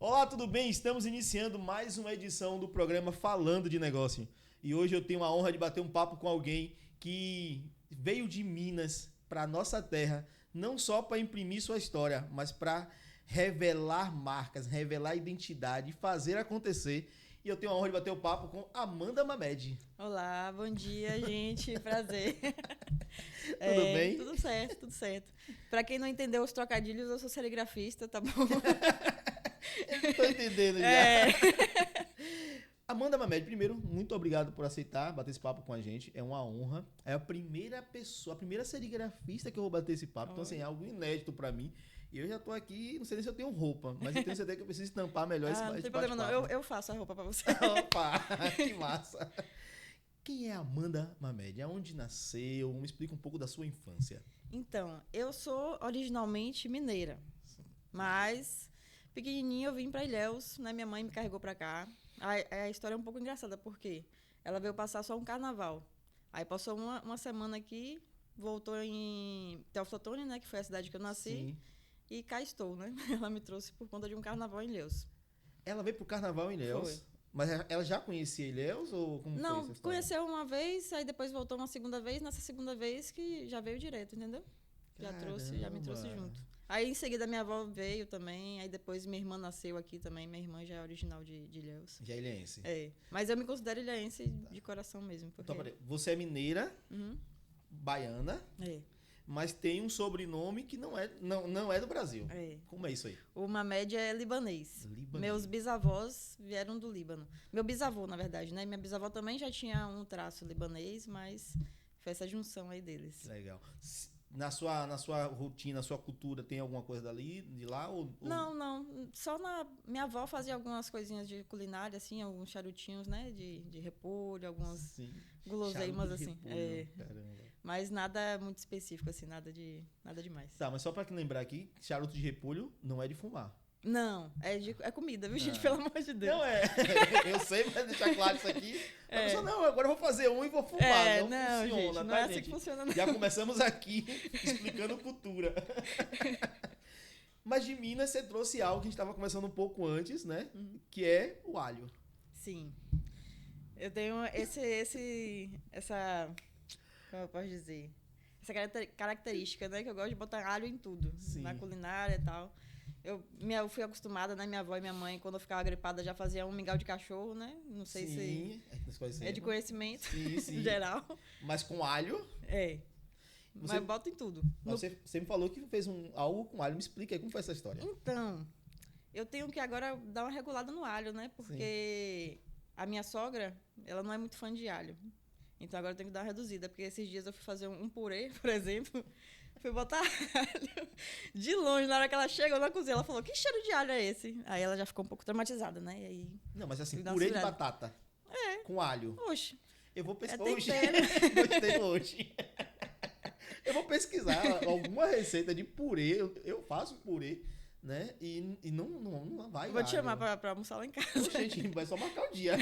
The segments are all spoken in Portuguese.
Olá, tudo bem? Estamos iniciando mais uma edição do programa Falando de Negócio. E hoje eu tenho a honra de bater um papo com alguém que veio de Minas para nossa terra, não só para imprimir sua história, mas para revelar marcas, revelar identidade e fazer acontecer. E eu tenho a honra de bater o papo com Amanda Mamed. Olá, bom dia, gente. Prazer. Tudo bem? Tudo certo, tudo certo. Para quem não entendeu os trocadilhos, eu sou serigrafista, tá bom? Eu não tô entendendo já. Amanda Mamed, primeiro, muito obrigado por aceitar bater esse papo com a gente. É uma honra. É a primeira pessoa, a primeira serigrafista que eu vou bater esse papo. Então, assim, é algo inédito pra mim. E eu já tô aqui, não sei nem se eu tenho roupa, mas eu tenho certeza que eu preciso estampar melhor esse Não tem bate-papo. problema não, eu faço a roupa para você. Opa, que massa. Quem é a Amanda Mamed? Aonde nasceu? Me explica um pouco da sua infância. Então, eu sou originalmente mineira, mas pequenininha eu vim para Ilhéus, né? Minha mãe me carregou para cá. A história é um pouco engraçada, porque ela veio passar só um carnaval. Aí passou uma semana aqui, voltou em Teoflotone, né? Que foi a cidade que eu nasci. Sim. E cá estou, né? Ela me trouxe por conta de um carnaval em Ilhéus. Ela veio pro carnaval em Ilhéus. Foi. Mas ela já conhecia Ilhéus ou como foi essa Não, história? conheceu uma vez, aí depois voltou uma segunda vez, nessa segunda vez que já veio direto, entendeu? Já me trouxe Caramba. junto. Aí em seguida minha avó veio também, aí depois minha irmã nasceu aqui também, minha irmã já é original de Ilhéus. Já é ilhense. É, mas eu me considero ilhéense de coração mesmo, porque... Então, peraí. Você é mineira, Uhum, baiana, é, mas tem um sobrenome que não é do Brasil. é. Como é isso aí? O Mamed é libanês. Libanês. Meus bisavós vieram do Líbano. Meu bisavô, na verdade, né? Minha bisavó também já tinha um traço libanês, mas foi essa junção aí deles. Legal. Na sua rotina, na sua cultura, tem alguma coisa dali, de lá? Ou... Não. Só minha avó fazia algumas coisinhas de culinária, assim, alguns charutinhos, né? De repolho, algumas Sim. guloseimas, Charuto de assim. repolho, caramba. Mas nada muito específico, assim, nada demais. Tá, mas só pra lembrar aqui, charuto de repolho não é de fumar. Não, é comida, viu, gente? Pelo amor de Deus. Não é. Eu sei, mas deixar claro isso aqui. A pessoa, não, agora eu vou fazer um e vou fumar. Não funciona, gente, tá, não é assim gente? que funciona, não. Já começamos aqui explicando cultura. Mas de Minas você trouxe algo que a gente estava conversando um pouco antes, né? Que é o alho. Sim. Eu tenho essa... Como eu posso dizer? Essa característica, né? Que eu gosto de botar alho em tudo. Sim. Na culinária e tal. Eu fui acostumada, né? Minha avó e minha mãe, quando eu ficava gripada, já fazia um mingau de cachorro, né? Não sei se é de conhecimento sim. geral. Mas com alho... É. Você- Mas bota em tudo. Você me falou que fez algo com alho. Me explica aí como foi essa história. Então, eu tenho que agora dar uma regulada no alho, né? Porque a minha sogra, ela não é muito fã de alho. Então agora eu tenho que dar uma reduzida, porque esses dias eu fui fazer um purê, por exemplo, fui botar alho de longe, na hora que ela chegou na cozinha, ela falou, que cheiro de alho é esse? Aí ela já ficou um pouco traumatizada, né? E aí, Não, mas assim, Tem que dar uma purê de segurada. batata com alho. oxe, Eu vou pesquisar É hoje. tempero. Gostei hoje. Eu vou pesquisar alguma receita de purê. Eu faço purê, né? E não vai. vou te alho. chamar pra almoçar lá em casa. Gente, vai só marcar o dia.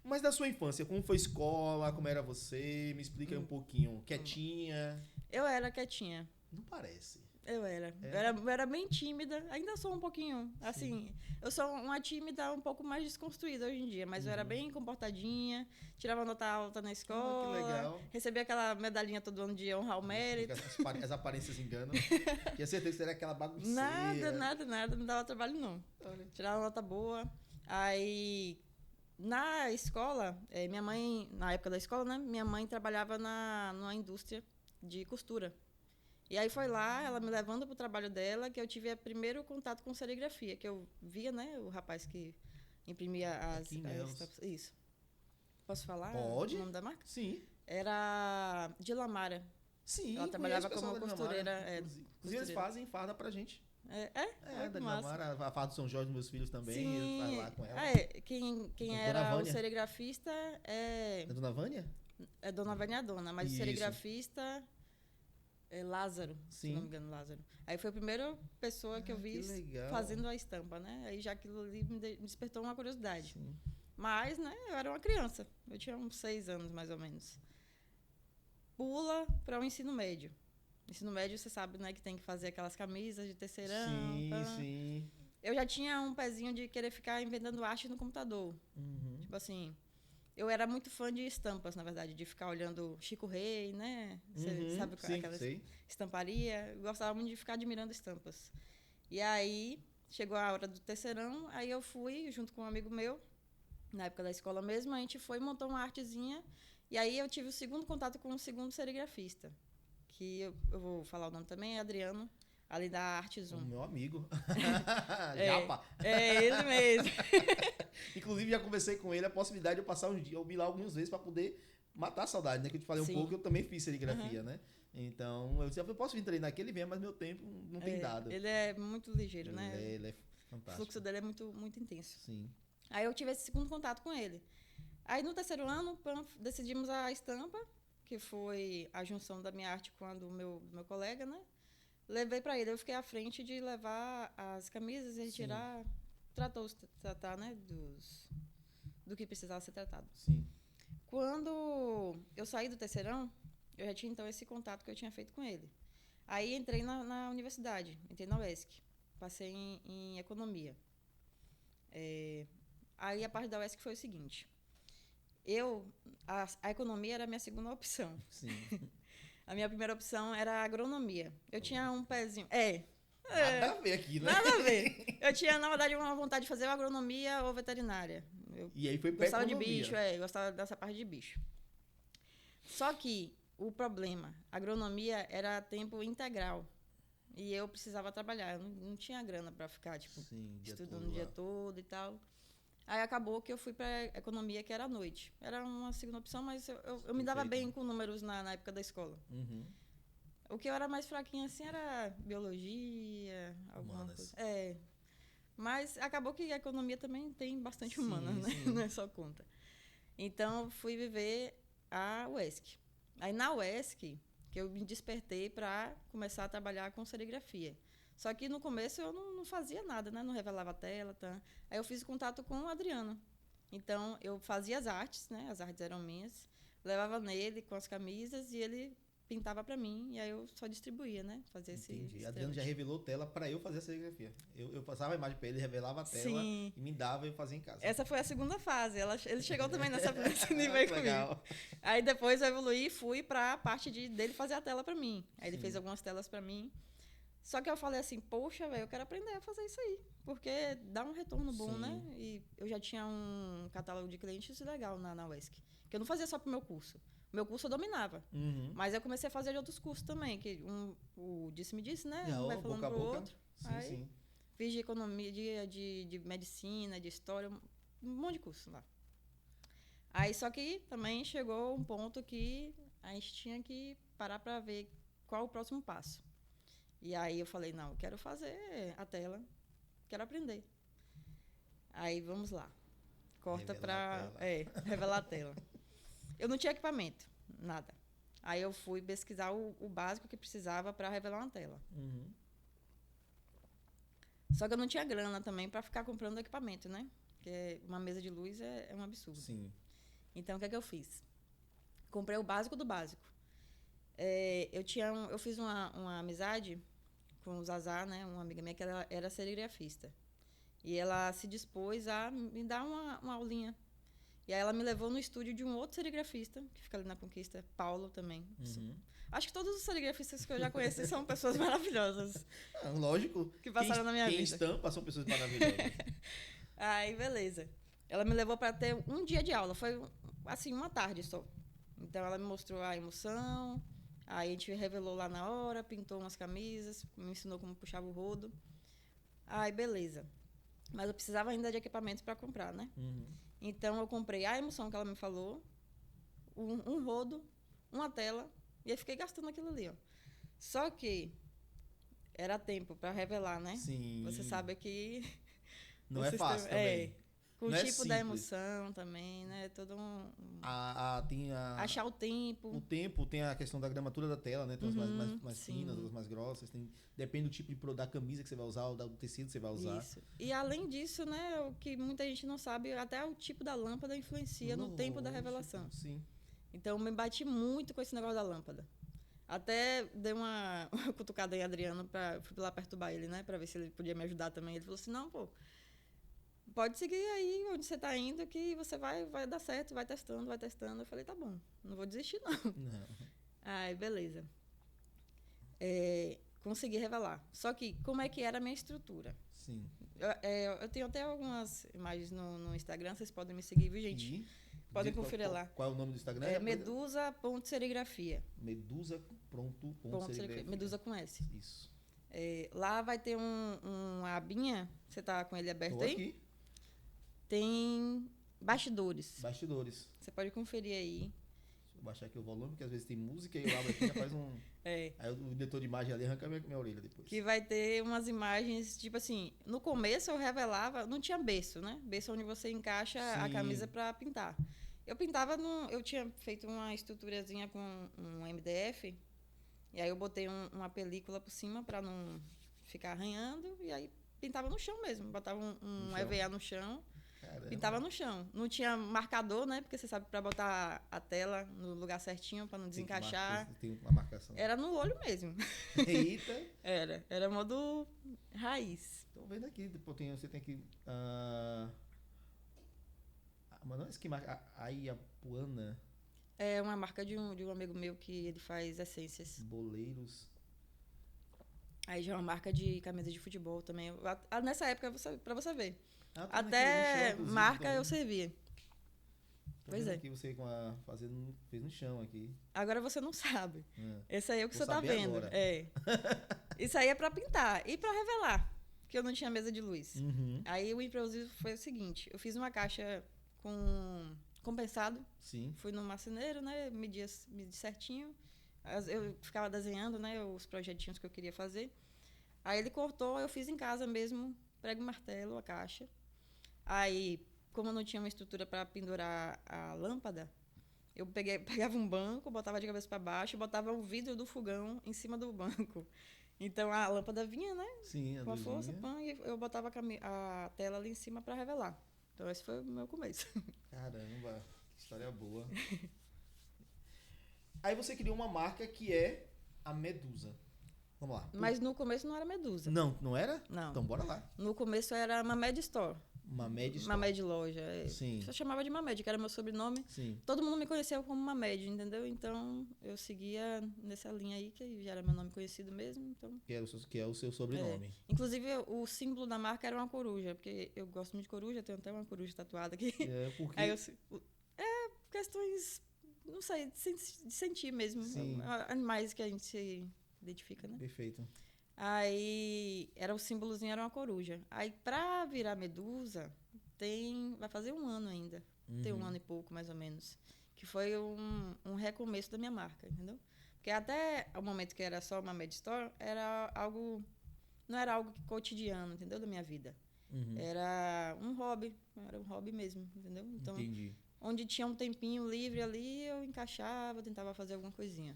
Mas da sua infância, como foi a escola? Como era você? Me explica aí um pouquinho. Quietinha? Eu era quietinha. Não parece. Eu era. É? Eu era bem tímida. Ainda sou um pouquinho. Assim, eu sou uma tímida um pouco mais desconstruída hoje em dia. Mas eu era bem comportadinha. Tirava nota alta na escola. que legal. Recebia aquela medalhinha todo ano de honrar o mérito. As aparências enganam. Tinha certeza que você era aquela bagunceira. Nada. Não dava trabalho, não. Olha. Tirava nota boa. Aí, na escola, minha mãe... Na época da escola, né? Minha mãe trabalhava numa indústria de costura. E aí foi lá, ela me levando para o trabalho dela, que eu tive o primeiro contato com serigrafia, que eu via, né, o rapaz que imprimia Aqui em Ilhéus. Isso. Posso falar Pode? o nome da marca? Sim. Era Dilamara. Sim, Ela trabalhava conheço o pessoal como da costureira, Dinamarca, inclusive. Inclusive, eles costureira. fazem farda pra gente. Olha Da que massa. Dinamarca, a farda do São Jorge dos meus filhos também, Sim. ele faz lá com ela. Quem Dona era o Vânia? serigrafista É Dona Vânia? é Dona Vânia Dona, mas Isso. o serigrafista é Lázaro, se Sim. não me engano, Lázaro. Aí foi a primeira pessoa que eu vi que legal. fazendo a estampa, né? Aí já aquilo ali me despertou uma curiosidade. Sim. Mas, né, eu era uma criança. Eu tinha uns 6 anos, mais ou menos. Pula para o ensino médio. Ensino médio, você sabe, né, que tem que fazer aquelas camisas de terceirão. Sim, pá. sim. eu já tinha um pezinho de querer ficar inventando arte no computador. Tipo assim, eu era muito fã de estampas, na verdade, de ficar olhando Chico Rei, né? Você sabe sim, aquela sei. estamparia? Eu gostava muito de ficar admirando estampas. E aí, chegou a hora do terceirão, aí eu fui junto com um amigo meu, na época da escola mesmo, a gente foi e montou uma artezinha. E aí eu tive o segundo contato com o segundo serigrafista, que eu vou falar o nome também, é Adriano, ali da Arte O Zoom. meu amigo. É, Japa. é ele mesmo. Inclusive, já conversei com ele a possibilidade de eu passar uns dias, eu vi lá algumas vezes para poder matar a saudade, né? Que eu te falei um Sim. pouco, eu também fiz serigrafia, né? Então, eu disse, eu posso vir treinar aqui, ele vem, mas meu tempo não tem dado. Ele é muito ligeiro, né? Ele é O fantástico. fluxo dele é muito, muito intenso. Sim. Aí eu tive esse segundo contato com ele. Aí no terceiro ano, decidimos a estampa, que foi a junção da minha arte com a do meu colega, né? Levei para ele, eu fiquei à frente de levar as camisas e retirar, tratar, né, do que precisava ser tratado. Sim. Quando eu saí do terceirão, eu já tinha então esse contato que eu tinha feito com ele. Aí entrei na universidade, entrei na UESC, passei em economia. Aí a parte da UESC foi o seguinte, a economia era a minha segunda opção. Sim. A minha primeira opção era a agronomia. Eu tinha um pezinho... Nada a ver aqui, né? Nada a ver. Eu tinha, na verdade, uma vontade de fazer agronomia ou veterinária. Eu E aí foi pra gostava de economia. bicho, gostava dessa parte de bicho. Só que o problema, a agronomia era a tempo integral. E eu precisava trabalhar. Eu não tinha grana para ficar, tipo, Sim, estudando o dia todo e tal. Aí acabou que eu fui para economia, que era à noite. Era uma segunda opção, mas eu me dava bem com números na época da escola. Uhum. O que eu era mais fraquinha, assim, era biologia, alguma Humanas. coisa. Mas acabou que a economia também tem bastante Sim, humana, né? sim. Não é só conta. Então, fui viver a UESC. Aí, na UESC, que eu me despertei para começar a trabalhar com serigrafia. Só que, no começo, eu não fazia nada, né? Não revelava a tela, tá? Aí, eu fiz contato com o Adriano. Então, eu fazia as artes, né? As artes eram minhas. Levava nele com as camisas e ele pintava para mim. E aí, eu só distribuía, né? Fazia Entendi. esse Adriano já revelou tela para eu fazer a serigrafia. Eu passava a imagem para ele, revelava a tela Sim. e me dava e eu fazia em casa. Essa foi a segunda fase. Ele chegou também nesse nível aí comigo. Legal. Aí depois eu evoluí e fui para a parte dele fazer a tela para mim. Aí ele Sim. fez algumas telas para mim. Só que eu falei assim, poxa, velho, eu quero aprender a fazer isso aí. Porque dá um retorno bom, Sim. né? E eu já tinha um catálogo de clientes legal na UESC. Que eu não fazia só pro meu curso. O meu curso eu dominava. Uhum. Mas eu comecei a fazer de outros cursos também. Que o disse-me-disse, né? E, Um vai ó, falando boca a pro boca. outro. Sim, Aí, sim. fiz de economia, de medicina, de história, um monte de curso lá. Aí só que também chegou um ponto que a gente tinha que parar para ver qual o próximo passo. E aí eu falei, não, eu quero fazer a tela, quero aprender. Aí vamos lá. Corta para revelar a tela. Eu não tinha equipamento, nada. Aí eu fui pesquisar o básico que precisava para revelar uma tela. Uhum. Só que eu não tinha grana também para ficar comprando equipamento, né? Porque uma mesa de luz é um absurdo. Sim. Então, o que é que eu fiz? Comprei o básico do básico. Eu fiz uma amizade com o Zazá, né? Uma amiga minha que ela era serigrafista. E ela se dispôs a me dar uma aulinha. E aí ela me levou no estúdio de um outro serigrafista, que fica ali na Conquista, Paulo também. Uhum. Acho que todos os serigrafistas que eu já conheci são pessoas maravilhosas. Lógico. Que passaram na minha vida. Quem estampa são pessoas maravilhosas. Aí, beleza. Ela me levou para ter um dia de aula. Foi, assim, uma tarde só. Então, ela me mostrou a emoção. Aí, a gente revelou lá na hora, pintou umas camisas, me ensinou como puxava o rodo. Aí, beleza. Mas eu precisava ainda de equipamento para comprar, né? Uhum. Então, eu comprei a emoção que ela me falou, um rodo, uma tela, e aí fiquei gastando aquilo ali, ó. Só que era tempo para revelar, né? Sim. Você sabe que... Não é fácil também. Com não o é tipo da simples. emoção também, né? Todo Tem achar o tempo. O tempo, tem a questão da gramatura da tela, né? Tem umas mais sim. finas, outras mais grossas. Depende do tipo da camisa que você vai usar, ou do tecido que você vai usar. Isso. E além disso, né? O que muita gente não sabe, até o tipo da lâmpada influencia no tempo da revelação. Sim. Então, eu me bati muito com esse negócio da lâmpada. Até dei uma cutucada em Adriano, fui lá perturbar ele, né? Pra ver se ele podia me ajudar também. Ele falou assim, não, pô, pode seguir aí onde você tá indo, que você vai dar certo, vai testando, vai testando. Eu falei, tá bom, não vou desistir, não. Não. Ai, beleza. Consegui revelar. Só que, como é que era a minha estrutura? Sim. Eu tenho até algumas imagens no Instagram, vocês podem me seguir, viu, gente? E Podem conferir lá. Qual é o nome do Instagram? Medusa.serigrafia. Medusa.serigrafia. Medusa com S. Isso. Lá vai ter uma abinha. Você tá com ele aberto Tô aí? aqui. Tem bastidores. Bastidores. Você pode conferir aí. Deixa eu baixar aqui o volume, porque às vezes tem música e eu abro aqui e já faz um... Aí o diretor de imagem ali arranca minha orelha depois. Que vai ter umas imagens, tipo assim, no começo eu revelava, não tinha berço, né? Berço onde você encaixa a camisa para pintar. Eu pintava, eu tinha feito uma estruturazinha com um MDF, e aí eu botei uma película por cima para não ficar arranhando, e aí pintava no chão mesmo, botava um EVA no chão. Caramba. Pintava no chão. Não tinha marcador, né? Porque você sabe para botar a tela no lugar certinho, para não desencaixar. Tem uma marcação. Era no olho mesmo. Eita! Era modo raiz. Tô vendo aqui, você tem que... Mas não é isso que marca... Ayapuana. É uma marca de um amigo meu que ele faz essências. Boleiros. Aí já é uma marca de camisa de futebol também. Nessa época, pra você ver. Até chão, marca eu servia. Pois é. Aqui você fez no chão aqui. Agora você não sabe. Esse aí é o que você tá vendo. Agora. Isso aí é pra pintar e pra revelar, que eu não tinha mesa de luz. Uhum. Aí o improviso foi o seguinte, eu fiz uma caixa com compensado. Sim. Fui no marceneiro, né, medi certinho. Eu ficava desenhando, né, os projetinhos que eu queria fazer. Aí ele cortou, eu fiz em casa mesmo, prego e martelo, a caixa. Aí, como eu não tinha uma estrutura para pendurar a lâmpada, eu pegava um banco, botava de cabeça para baixo, botava o vidro do fogão em cima do banco. Então a lâmpada vinha, né? Sim, com a força, e eu botava a tela ali em cima para revelar. Então esse foi o meu começo. Caramba, que história boa. Aí você criou uma marca que é a Medusa. Vamos lá. Mas no começo não era Medusa. Não era? Não. Então bora lá. No começo era Mamed Store. Mamed Store. Mamed Loja. Sim. Só chamava de Mamed, que era meu sobrenome. Sim. Todo mundo me conheceu como Mamed, entendeu? Então eu seguia nessa linha aí, que já era meu nome conhecido mesmo. Então... Que é o seu sobrenome. Inclusive o símbolo da marca era uma coruja, porque eu gosto muito de coruja, tenho até uma coruja tatuada aqui. Porque... Aí questões, não sei, de sentir mesmo. Sim. Animais que a gente se identifica, né? Perfeito. Aí o símbolozinho era uma coruja. Aí pra virar Medusa, vai fazer 1 ano ainda. Uhum. Tem 1 ano e pouco, mais ou menos. Que foi um recomeço da minha marca, entendeu? Porque até o momento que era só uma Med Store, não era algo cotidiano, entendeu? Da minha vida. Uhum. Era um hobby mesmo, entendeu? Então, entendi. Onde tinha um tempinho livre ali, eu encaixava, tentava fazer alguma coisinha.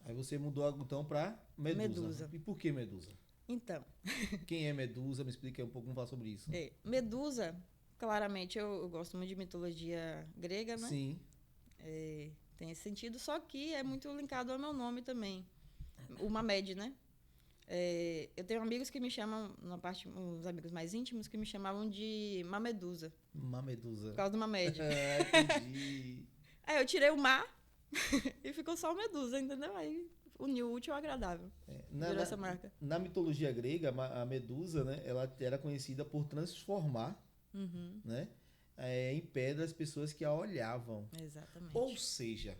Aí você mudou então pra Medusa. E por que Medusa? Então. Quem é Medusa? Me explica um pouco, vamos falar sobre isso. Medusa, claramente, eu gosto muito de mitologia grega, né? Sim. Tem esse sentido, só que é muito linkado ao meu nome também. O Mamed, né? Eu tenho amigos que me chamam, uns amigos mais íntimos, que me chamavam de Mamedusa. Mamedusa. Por causa do Mamed. Entendi. Aí eu tirei o Mar e ficou só o Medusa, entendeu? Aí uniu o útil ao agradável. Virou essa marca. Na mitologia grega, a Medusa, né, ela era conhecida por transformar, né, em pedra as pessoas que a olhavam. Exatamente. Ou seja,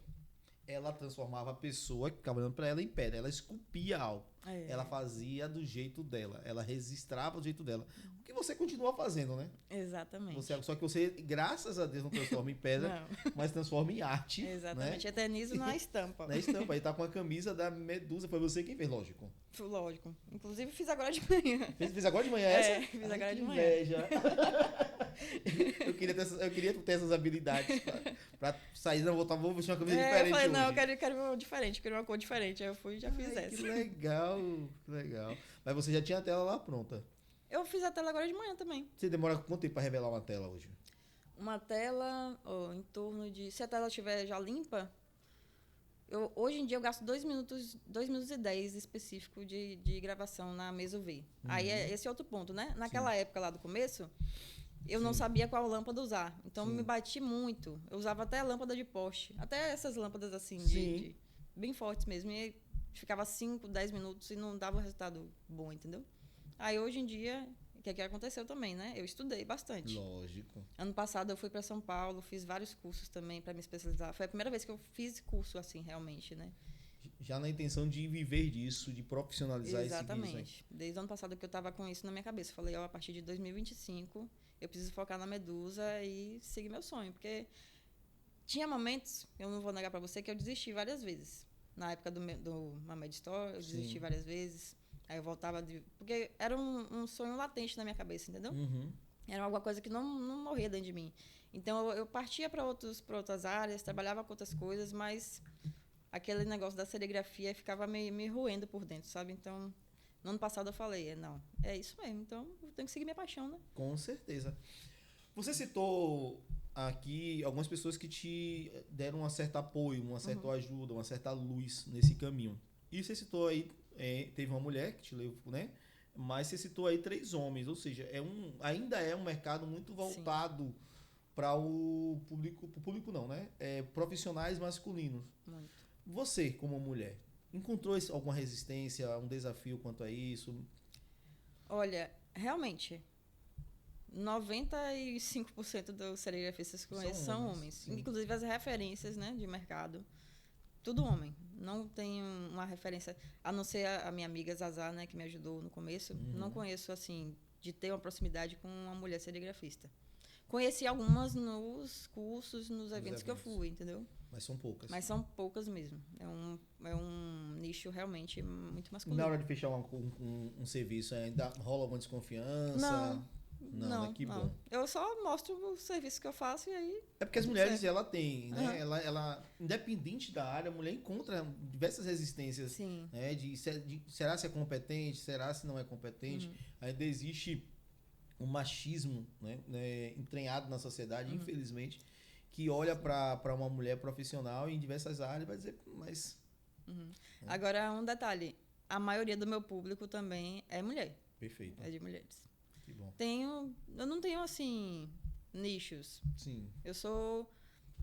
ela transformava a pessoa que ficava olhando para ela em pedra. Ela esculpia algo. Ela fazia do jeito dela. Ela registrava do jeito dela. O que você continua fazendo, né? Exatamente. Só que você, graças a Deus, não transforma em pedra, mas transforma em arte. Exatamente. Né? Eternizo na estampa. Na estampa. Aí tá com a camisa da Medusa. Foi você quem fez, lógico. Lógico. Inclusive, fiz agora de manhã. Fez agora de manhã essa? Fiz agora de manhã. Inveja. eu queria ter essas habilidades pra sair. Não, vou vestir uma camisa diferente. Eu falei, hoje. não, eu quero uma diferente, quero uma cor diferente. Aí eu fui e já fiz essa. Que legal, que legal. Mas você já tinha a tela lá pronta? Eu fiz a tela agora de manhã também. Você demora quanto tempo pra revelar uma tela hoje? Uma tela, em torno de... Se a tela estiver já limpa, Hoje em dia eu gasto 2 minutos e 10 específico de gravação na mesa UV. Aí esse é outro ponto, né? Naquela época lá do começo, eu não sabia qual lâmpada usar. Então me bati muito. Eu usava até lâmpada de poste. Até essas lâmpadas assim, bem fortes mesmo. E ficava 5, 10 minutos e não dava um resultado bom, entendeu? Aí hoje em dia, o que aconteceu também, né? Eu estudei bastante. Lógico. Ano passado eu fui para São Paulo, fiz vários cursos também para me especializar. Foi a primeira vez que eu fiz curso assim, realmente, né? Já na intenção de viver disso, de profissionalizar esse business. Exatamente. Desde o ano passado que eu estava com isso na minha cabeça. Falei, a partir de 2025, eu preciso focar na Medusa e seguir meu sonho. Porque tinha momentos, eu não vou negar para você, que eu desisti várias vezes. Na época do Mamed Store, eu desisti várias vezes. Aí eu voltava porque era um sonho latente na minha cabeça, entendeu? Era alguma coisa que não morria dentro de mim. Então eu partia para outras áreas, trabalhava com outras coisas, mas aquele negócio da serigrafia ficava me roendo por dentro, sabe? Então, no ano passado eu falei, não, é isso mesmo, então eu tenho que seguir minha paixão, né? Com certeza. Você citou aqui algumas pessoas que te deram um certo apoio, uma certa ajuda, uma certa luz nesse caminho. E você citou aí, teve uma mulher que te levou, né? Mas você citou aí 3 homens, ou seja, ainda é um mercado muito voltado para o público não, né? Profissionais masculinos. Muito. Você, como mulher, encontrou alguma resistência, um desafio quanto a isso? Olha, realmente, 95% dos serigrafistas que conheço são homens. Sim. Inclusive as referências, né, de mercado. Tudo homem. Não tenho uma referência, a não ser a minha amiga Zazá, né, que me ajudou no começo. Não conheço, assim, de ter uma proximidade com uma mulher serigrafista. Conheci algumas nos cursos, nos eventos que eu fui, entendeu? Mas são poucas. Mas são poucas mesmo. É um nicho realmente muito masculino. Na hora de fechar um serviço, ainda rola alguma desconfiança? Não, né? Que bom. Eu só mostro o serviço que eu faço e aí... É porque as mulheres, ela tem, né? Ela, independente da área, a mulher encontra diversas resistências. Sim. Né? Será se é competente? Será se não é competente? Ainda existe um machismo, né? Entranhado na sociedade, infelizmente, que olha para uma mulher profissional em diversas áreas e vai dizer, mas... Agora, um detalhe. A maioria do meu público também é mulher. Perfeito. É de mulheres. Que bom. Eu não tenho, assim, nichos. Sim.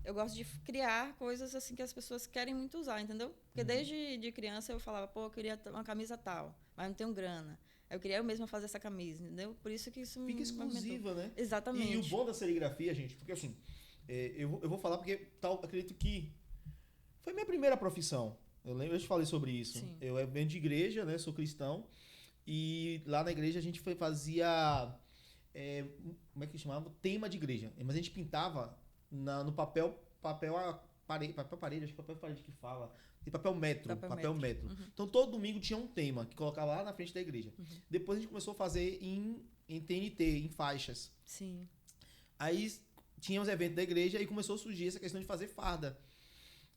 Eu gosto de criar coisas, assim, que as pessoas querem muito usar, entendeu? Porque desde de criança eu falava, eu queria uma camisa tal, mas não tenho grana. Eu queria eu mesma fazer essa camisa, entendeu? Por isso que isso fica exclusiva, né? Exatamente. E o bom da serigrafia, gente, porque assim, eu vou falar porque acredito que foi minha primeira profissão. Eu te falei sobre isso. Sim. Eu venho de igreja, né? Sou cristão. E lá na igreja a gente fazia... como é que chamava? Tema de igreja. Mas a gente pintava no papel parede, acho que papel parede que fala. Tem papel metro. Então todo domingo tinha um tema que colocava lá na frente da igreja. Depois a gente começou a fazer em TNT, em faixas. Sim. Aí tinha os eventos da igreja e começou a surgir essa questão de fazer farda.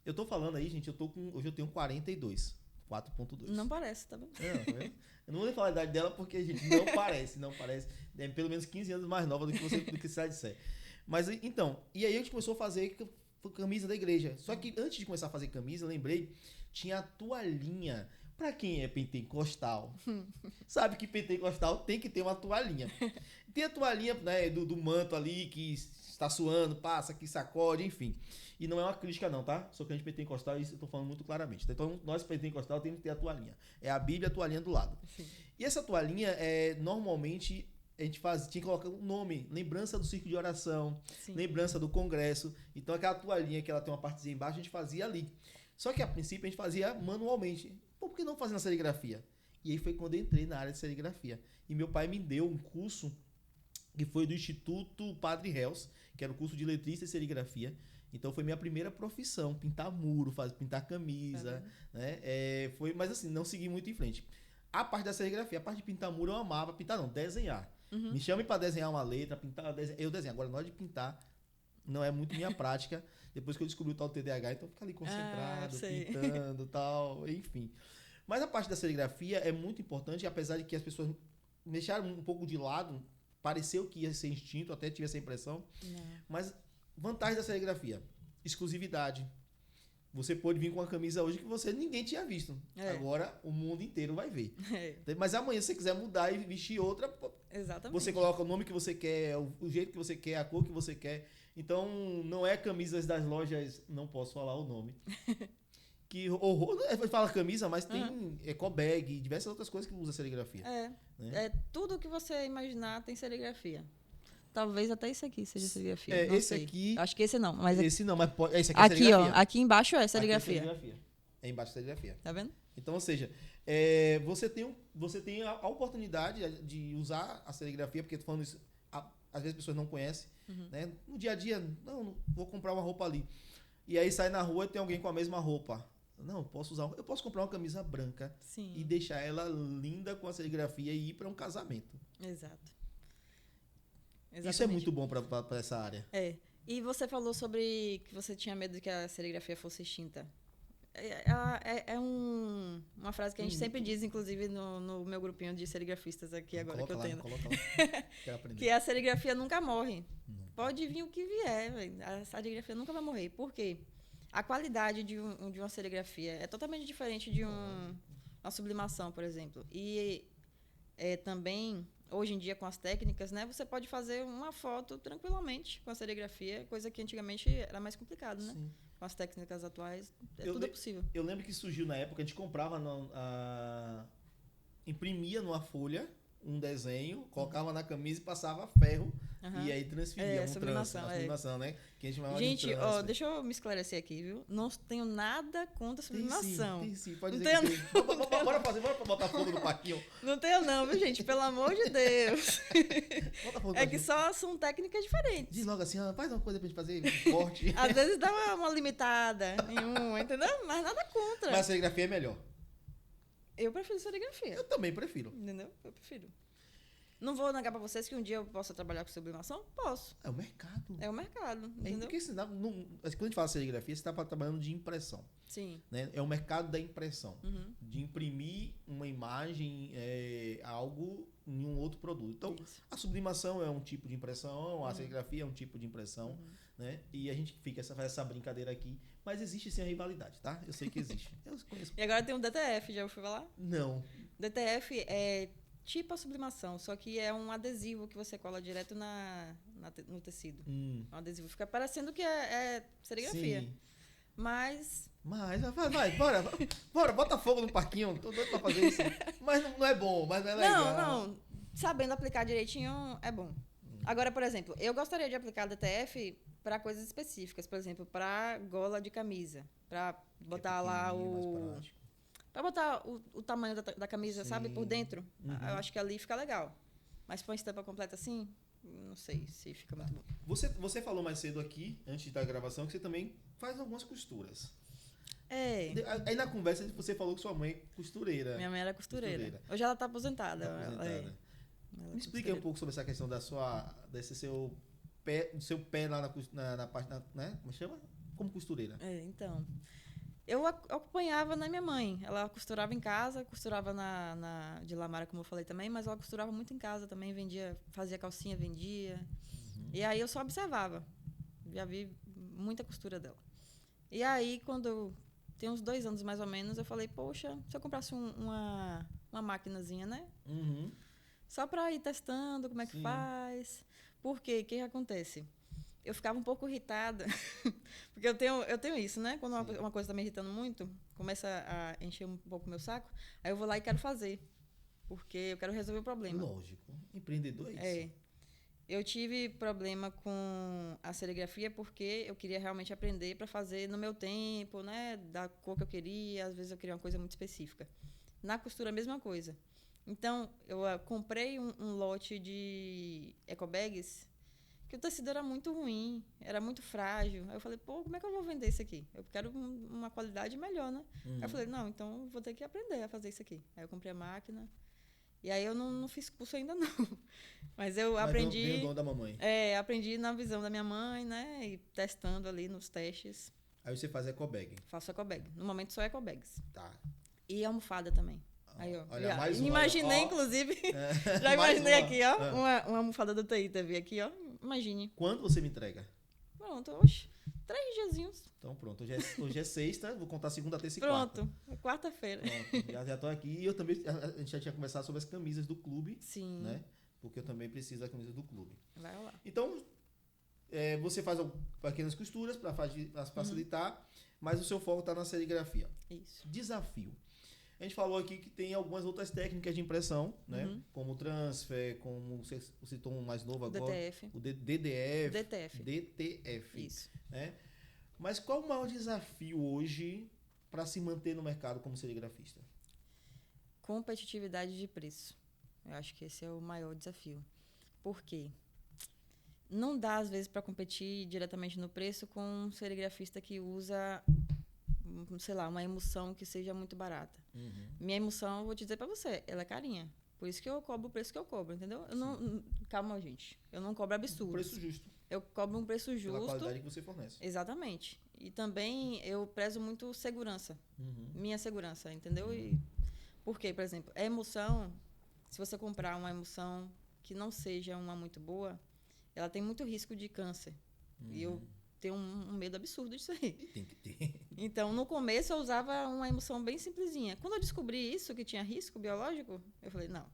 Eu tô falando aí, gente, hoje eu tenho 42. 4.2. Não parece, tá bom? Eu não vou nem falar a idade dela porque, gente, não parece. É pelo menos 15 anos mais nova do que você disser. Mas, então, e aí a gente começou a fazer camisa da igreja. Só que antes de começar a fazer camisa, eu lembrei, tinha a toalhinha. Pra quem é pentecostal, sabe que pentecostal tem que ter uma toalhinha. Tem a toalhinha, né, do manto ali que está suando, passa, que sacode, enfim. E não é uma crítica não, tá? Sou crente pentecostal e isso eu tô falando muito claramente. Então, nós pentecostal temos que ter a toalhinha. É a Bíblia, a toalhinha do lado. Sim. E essa toalhinha, normalmente, a gente tinha que colocar um nome, lembrança do círculo de oração, Sim. lembrança do congresso. Então, aquela toalhinha que ela tem uma partezinha embaixo, a gente fazia ali. Só que, a princípio, a gente fazia manualmente. Por que não fazer na serigrafia? E aí foi quando eu entrei na área de serigrafia. E meu pai me deu um curso que foi do Instituto Padre Reus, que era o curso de letrista e serigrafia. Então foi minha primeira profissão, pintar muro, pintar camisa, né? Mas assim, não segui muito em frente. A parte da serigrafia, a parte de pintar muro eu amava, pintar não, desenhar. Me chame para desenhar uma letra, eu desenho. Agora, na hora de pintar, não é muito minha prática. Depois que eu descobri o tal TDAH, então eu fico ali concentrado, pintando e tal, enfim. Mas a parte da serigrafia é muito importante, apesar de que as pessoas deixaram um pouco de lado, pareceu que ia ser instinto, até tive essa impressão. Não. Mas vantagem da serigrafia, exclusividade. Você pode vir com uma camisa hoje que ninguém tinha visto. Agora o mundo inteiro vai ver. Mas amanhã, se você quiser mudar e vestir outra, exatamente. Você coloca o nome que você quer, o jeito que você quer, a cor que você quer. Então, não é camisas das lojas, não posso falar o nome. Que horror, fala camisa, mas tem ecobag e diversas outras coisas que usa serigrafia. Né? Tudo que você imaginar tem serigrafia. Talvez até esse aqui seja serigrafia. Esse aqui... Acho que esse não. Mas esse não, mas esse aqui é serigrafia. Aqui, ó. Aqui embaixo é serigrafia. É embaixo serigrafia. Tá vendo? Então, ou seja, você tem a oportunidade de usar a serigrafia, porque falando isso, às vezes as pessoas não conhecem. Né? No dia a dia, não vou comprar uma roupa ali. E aí sai na rua e tem alguém com a mesma roupa. Não, eu posso comprar uma camisa branca. Sim. E deixar ela linda com a serigrafia e ir para um casamento. Exato. Exatamente. Isso é muito bom para essa área. E você falou sobre que você tinha medo de que a serigrafia fosse extinta. Uma frase que a gente sempre diz, inclusive, no meu grupinho de serigrafistas aqui agora que eu tenho. Coloca lá. Quero aprender. Que a serigrafia nunca morre. Pode vir o que vier, a serigrafia nunca vai morrer. Por quê? A qualidade de uma serigrafia é totalmente diferente de uma sublimação, por exemplo. E também, hoje em dia, com as técnicas, né, você pode fazer uma foto tranquilamente com a serigrafia, coisa que antigamente era mais complicado, né? Sim. Com as técnicas atuais, tudo é possível. Eu lembro que surgiu na época, a gente comprava, imprimia numa folha um desenho, colocava na camisa e passava ferro. E aí transferia a sublimação, né? Que a gente chamava de transfer. Deixa eu me esclarecer aqui, viu? Não tenho nada contra a sublimação. Tem sim. Pode dizer que tem. Bora botar fogo no parquinho. Não tenho não, viu, gente? Pelo amor de Deus. Bota fogo no parquinho. Que só são técnicas diferentes. Diz logo assim, faz uma coisa pra gente fazer forte. Às vezes dá uma limitada em uma, entendeu? Mas nada contra. Mas a serigrafia é melhor. Eu prefiro serigrafia. Eu também prefiro. Entendeu? Eu prefiro. Não vou negar pra vocês que um dia eu possa trabalhar com sublimação? Posso. É o mercado. É o mercado, entendeu? Porque quando a gente fala serigrafia, você está trabalhando de impressão. Sim. Né? É o mercado da impressão. De imprimir uma imagem, algo em um outro produto. Então, a sublimação é um tipo de impressão, a serigrafia é um tipo de impressão. Né? E a gente faz essa brincadeira aqui. Mas existe sim a rivalidade, tá? Eu sei que existe. Eu conheço. E agora tem um DTF, já ouviu falar? Não. DTF é tipo a sublimação, só que é um adesivo que você cola direto no tecido. Um adesivo. Fica parecendo que é serigrafia. Sim. Mas vai, bora, bota fogo no parquinho. Tô doido pra fazer isso. Mas não é bom, mas não é legal. Não. Sabendo aplicar direitinho, é bom. Agora, por exemplo, eu gostaria de aplicar DTF para coisas específicas. Por exemplo, para gola de camisa. Para botar lá Pra botar o tamanho da camisa, sabe? Por dentro. Eu acho que ali fica legal. Mas põe estampa completa assim, não sei se fica muito bom. Você falou mais cedo aqui, antes da gravação, que você também faz algumas costuras. Aí na conversa você falou que sua mãe é costureira. Minha mãe era costureira. Hoje ela tá aposentada. Me explica um pouco sobre essa questão desse seu pé lá na parte, né? Como chama? Como costureira. Então... Eu acompanhava na minha mãe. Ela costurava em casa, costurava de Lamara, como eu falei também, mas ela costurava muito em casa também, fazia calcinha, vendia. E aí eu só observava. Já vi muita costura dela. E aí, quando tem uns 2 anos mais ou menos, eu falei, poxa, se eu comprasse uma maquinazinha, né? Só para ir testando como é que faz. Por quê? O que acontece? Eu ficava um pouco irritada, porque eu tenho isso, né? Quando uma coisa está me irritando muito, começa a encher um pouco o meu saco, aí eu vou lá e quero fazer, porque eu quero resolver o problema. Lógico, empreendedor é isso. Eu tive problema com a serigrafia porque eu queria realmente aprender para fazer no meu tempo, né? Da cor que eu queria, às vezes eu queria uma coisa muito específica. Na costura, a mesma coisa. Então, eu comprei um lote de ecobags, que o tecido era muito ruim, era muito frágil. Aí eu falei, como é que eu vou vender isso aqui? Eu quero uma qualidade melhor, né? Aí eu falei, não, então eu vou ter que aprender a fazer isso aqui. Aí eu comprei a máquina. E aí eu não fiz curso ainda, não. Mas eu aprendi... Veio o dom da mamãe. Aprendi na visão da minha mãe, né? E testando ali nos testes. Aí você faz ecobag. Faço ecobag. No momento só ecobags. Tá. E almofada também. Aí, olha, mais uma. Imaginei, inclusive. Já imaginei aqui, ó. Uma almofada do TI TV aqui, ó. Imagine. Quando você me entrega? Pronto, oxe. 3 diazinhos. Então pronto, hoje é sexta, vou contar segunda, terça e quarta. Pronto, quarta-feira. Pronto, já tô aqui. E eu também, a gente já tinha conversado sobre as camisas do clube, Sim. né? Porque eu também preciso das camisas do clube. Vai lá. Então, você faz pequenas costuras para facilitar, mas o seu foco está na serigrafia. Isso. Desafio. A gente falou aqui que tem algumas outras técnicas de impressão, né? Como o transfer, como você citou um mais novo agora. DTF. O DDF. DTF. DTF. Isso. Né? Mas qual o maior desafio hoje para se manter no mercado como serigrafista? Competitividade de preço. Eu acho que esse é o maior desafio. Por quê? Não dá, às vezes, para competir diretamente no preço com um serigrafista que usa, sei lá, uma emulsão que seja muito barata. Minha emulsão, vou te dizer para você, ela é carinha. Por isso que eu cobro o preço que eu cobro, entendeu? Eu não, calma, gente. Eu não cobro absurdo. Preço justo. Eu cobro um preço justo. Pela qualidade que você fornece. Exatamente. E também eu prezo muito segurança. Minha segurança, entendeu? Por quê? Por exemplo, a emulsão, se você comprar uma emulsão que não seja uma muito boa, ela tem muito risco de câncer. E eu tenho um medo absurdo disso aí. Tem que ter. Então, no começo, eu usava uma emulsão bem simplesinha. Quando eu descobri isso, que tinha risco biológico, eu falei, não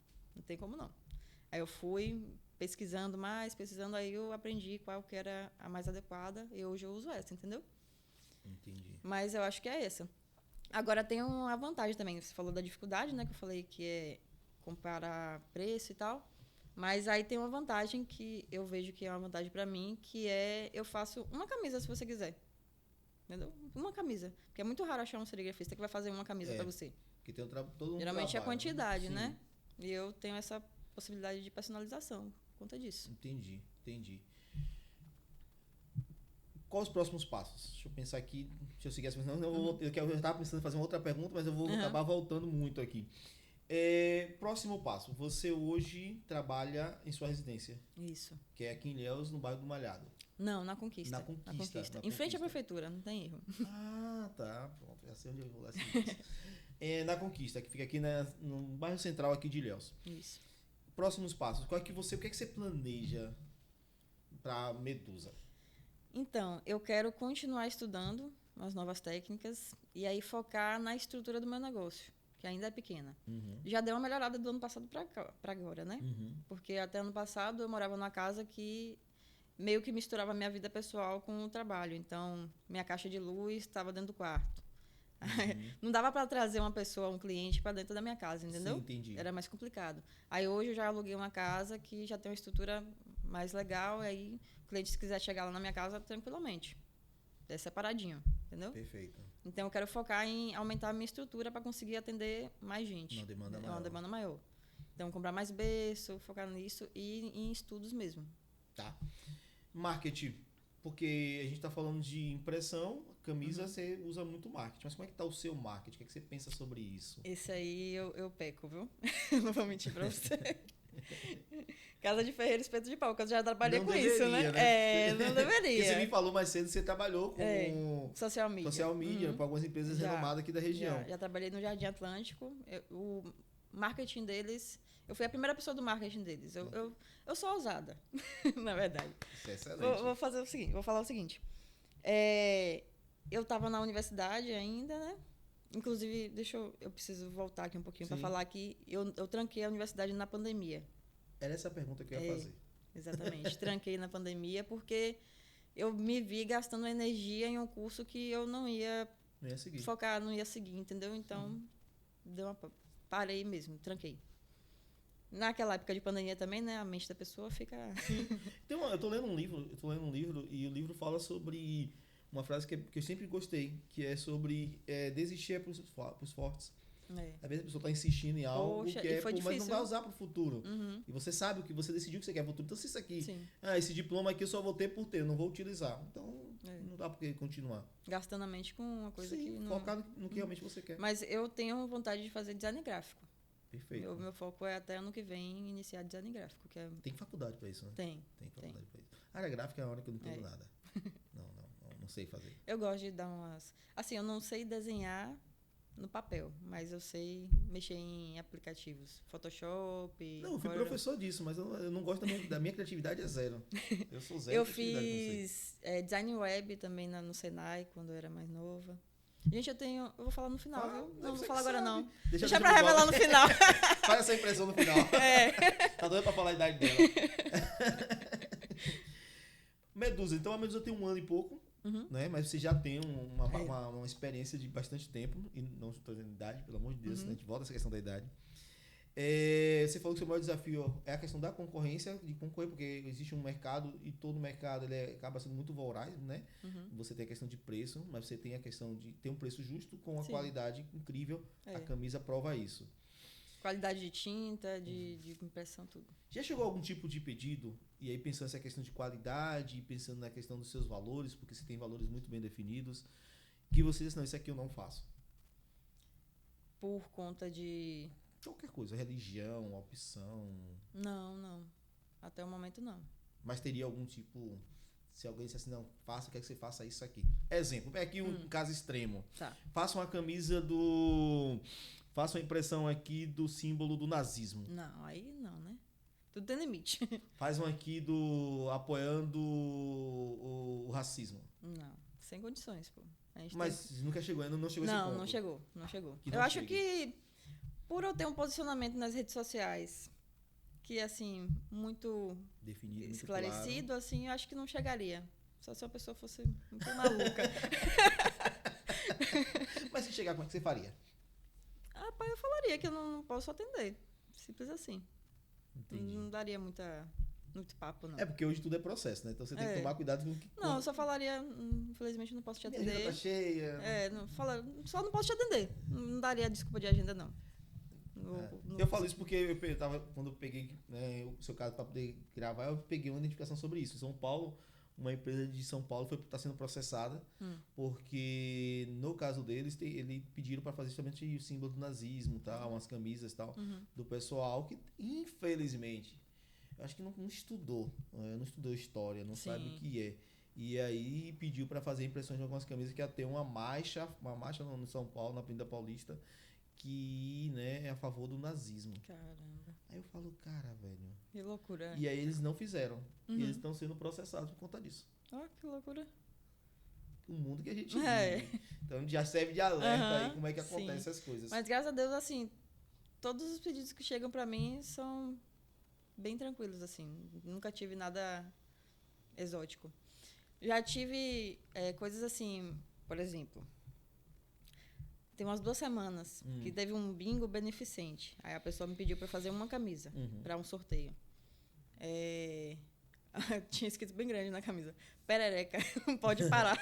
tem como não. Aí eu fui pesquisando, aí eu aprendi qual que era a mais adequada e hoje eu uso essa, entendeu? Entendi. Mas eu acho que é essa. Agora, tem uma vantagem também. Você falou da dificuldade, né? Que eu falei que é comparar preço e tal. Mas aí tem uma vantagem que eu vejo que é uma vantagem para mim, que é eu faço uma camisa se você quiser. Entendeu? Uma camisa. Porque é muito raro achar um serigrafista que vai fazer uma camisa para você. Porque tem todo um Geralmente trabalho, é a quantidade, né? né? E eu tenho essa possibilidade de personalização por conta disso. Entendi. Quais os próximos passos? Deixa eu pensar aqui. Deixa eu seguir essa pensando. Eu estava pensando em fazer uma outra pergunta, mas eu vou acabar voltando muito aqui. Próximo passo. Você hoje trabalha em sua residência. Isso. Que é aqui em Ilhéus, no bairro do Malhado. Não, na Conquista. Na Conquista. Em frente à prefeitura, não tem erro. Ah, tá. Pronto, já sei onde eu vou lá. Na Conquista, que fica aqui no bairro central aqui de Ilhéus. Isso. Próximos passos. O que é que você planeja para Medusa? Então, eu quero continuar estudando as novas técnicas e aí focar na estrutura do meu negócio, que ainda é pequena. Já deu uma melhorada do ano passado para agora, né? Porque até ano passado eu morava numa casa que meio que misturava a minha vida pessoal com o trabalho. Então, minha caixa de luz estava dentro do quarto. Não dava para trazer uma pessoa, um cliente para dentro da minha casa, entendeu? Sim, entendi. Era mais complicado. Aí hoje eu já aluguei uma casa que já tem uma estrutura mais legal, aí o cliente, se quiser chegar lá na minha casa, tranquilamente. É separadinho, entendeu? Perfeito. Então eu quero focar em aumentar a minha estrutura para conseguir atender mais gente. Uma demanda maior. É uma demanda maior. Então comprar mais berço, focar nisso e em estudos mesmo. Tá. Marketing. Porque a gente está falando de impressão, camisa você usa muito marketing. Mas como é que está o seu marketing? O que é que você pensa sobre isso? Esse aí eu peco, viu? Não vou mentir para você. Casa de ferreiro, espeto de pau, que eu já trabalhei Não com deveria, isso, né? Não deveria. Porque você me falou mais cedo que você trabalhou com social media, para algumas empresas renomadas aqui da região. Já trabalhei no Jardim Atlântico. O marketing deles... Eu fui a primeira pessoa do marketing deles. Eu sou ousada, na verdade. Isso é excelente. Vou falar o seguinte. Eu estava na universidade ainda, né? Inclusive, eu preciso voltar aqui um pouquinho para falar que eu tranquei a universidade na pandemia. Era essa a pergunta que eu ia fazer. Exatamente. Tranquei na pandemia porque eu me vi gastando energia em um curso que eu não ia focar, não ia seguir, entendeu? Então, parei mesmo, tranquei. Naquela época de pandemia também, né? A mente da pessoa fica... Então, eu tô lendo um livro e o livro fala sobre uma frase que eu sempre gostei, que é sobre desistir pros fortes. Às vezes a pessoa está insistindo em algo mas não vai usar para o futuro. E você sabe o que você decidiu que você quer para o futuro. Então, se isso aqui, esse diploma aqui eu só vou ter por ter, eu não vou utilizar. Então, não dá por que continuar. Gastando a mente com uma coisa que não... focado no que realmente você quer. Mas eu tenho vontade de fazer design gráfico. Perfeito. Meu foco é até ano que vem iniciar design gráfico. Tem faculdade para isso, né? Tem faculdade para isso. A área gráfica é a hora que eu não entendo nada. Não sei fazer. Eu gosto de dar umas... Assim, eu não sei desenhar no papel, mas eu sei mexer em aplicativos. Photoshop. Não, eu fui Corel. professor disso, mas eu não gosto da minha criatividade, é zero. Eu sou zero Eu criatividade com você. fiz design web também no Senai, quando eu era mais nova. Gente, eu vou falar no final, Fala, viu? não, Não vou você falar que agora, sabe. não. Deixa Deixa pra pro revelar blog. no final. Faz essa impressão no final. Tá doido pra falar a idade dela. Medusa, então a Medusa tem 1 ano e pouco, Uhum. né? Mas você já tem uma, É. uma experiência de bastante tempo, e não estou dizendo idade, pelo amor de Deus, Uhum. né? A gente volta a essa questão da idade. Você falou que o seu maior desafio é a questão da concorrência, de concorrer, porque existe um mercado e todo mercado ele acaba sendo muito voraz, né? Uhum. Você tem a questão de preço, mas você tem a questão de ter um preço justo com uma Sim. qualidade incrível. É. A camisa prova isso. Qualidade de tinta, de impressão, tudo. Já chegou algum tipo de pedido, e aí pensando nessa questão de qualidade, pensando na questão dos seus valores, porque você tem valores muito bem definidos, que você disse, não, isso aqui eu não faço. Por conta de... Qualquer coisa, religião, opção, Não. Até o momento, não. mas teria algum tipo, se alguém dissesse, não, faça, quer que você faça isso aqui. Exemplo, é aqui um caso extremo. Tá. Faça uma camisa faça uma impressão aqui do símbolo do nazismo. Não, aí não, né? Tudo tem limite. Faz um aqui apoiando o racismo. Não, sem condições, pô. A gente Mas nunca chegou, ainda não chegou esse Não, ponto. não chegou. Que Eu não acho chegue. que por eu ter um posicionamento nas redes sociais que, assim, muito Definido, muito esclarecido, assim, eu acho que não chegaria. Só se a pessoa fosse muito maluca. claro. Mas se chegar, como é que você faria? Rapaz, eu falaria que eu não posso atender. Simples assim. Entendi. Não daria muito papo, não. É porque hoje tudo é processo, né? Então você tem que tomar cuidado com o que... Não, eu só falaria, infelizmente eu não posso te Minha agenda atender. tá cheia. Só não posso te atender. Não daria desculpa de agenda, não. Eu falo isso porque quando eu peguei, né, o seu caso para poder gravar, eu peguei uma identificação sobre isso. Em São Paulo, uma empresa de São Paulo está sendo processada porque no caso deles ele pediram para fazer justamente o símbolo do nazismo, tá, umas camisas e tal do pessoal que infelizmente eu acho que não estudou, não estudou história, não Sim. sabe o que é. E aí pediu para fazer impressões de algumas camisas que ia ter uma marcha no São Paulo, na Avenida Paulista, que, né, é a favor do nazismo. Caramba. Aí eu falo, cara, velho. Que loucura. E aí eles não fizeram. E eles estão sendo processados por conta disso. Ó, que loucura. O mundo que a gente É. vive. Então já serve de alerta aí como é que sim. acontecem essas coisas. Mas graças a Deus, assim, todos os pedidos que chegam pra mim são bem tranquilos, assim. Nunca tive nada exótico. Já tive coisas assim, por exemplo, tem umas 2 semanas que teve um bingo beneficente. Aí a pessoa me pediu pra fazer uma camisa pra um sorteio. Tinha escrito bem grande na camisa: perereca, não pode parar.